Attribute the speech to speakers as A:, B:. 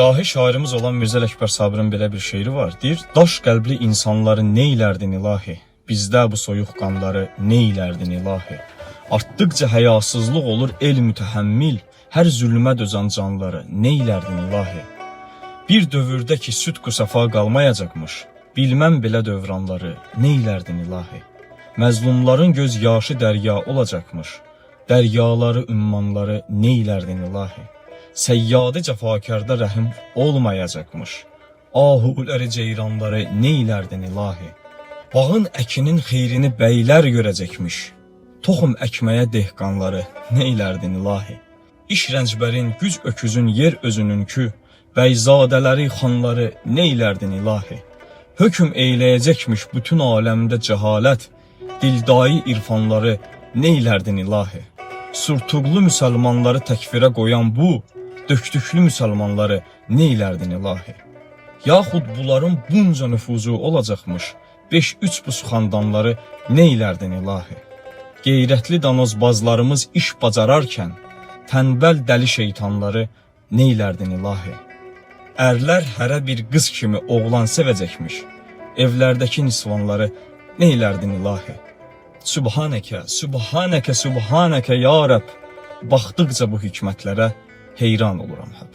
A: Dahi şairimiz olan Mirzə Ələkbər Sabirin belə bir şeiri var. Deyir, daş qəlbli insanları neylərdin ilahi? Bizdə bu soyuq qanları neylərdin ilahi? Artdıqca həyasızlıq olur el mütəhəmmil, hər zülmə dözən canları neylərdin ilahi? Bir dövrdə ki südqü səfa qalmayacaqmış, bilməm belə dövranları neylərdin ilahi? Məzlumların göz yaşı dərya olacaqmış, dəryaları, ümmanları neylərdin ilahi? Səyyadi cəfakarda rəhim olmayacaqmış, ahuləri, ceyranları neylərdin ilahi? Bağın əkinin xeyrini bəylər görəcəkmiş, toxum əkməyə dehqanları neylərdin ilahi? İş rəncbərin, güc öküzün, yer özününkü, bəyzadələri, xanları neylərdin ilahi? Hökm eyləyəcəkmiş bütün aləmdə cəhalət, dildayı irfanları neylərdin ilahi? Surtuqlu müsəlmanları təkfirə qoyan bu, döktüklü müsəlmanları neylərdin ilahi? Yaxud bunların bunca nüfuzu olacaqmış, 5-3 buz xandanları neylərdin ilahi? Qeyrətli danozbazlarımız iş bacararkən, tənbəl dəli şeytanları neylərdin ilahi? Ərlər hərə bir qız kimi oğlan sevəcəkmiş, evlərdəki nisvanları neylərdin ilahi? Subhanəkə, Subhanəkə, Subhanəkə ya Rəbb, baxdıqca bu hikmətlərə heyran oluram həb.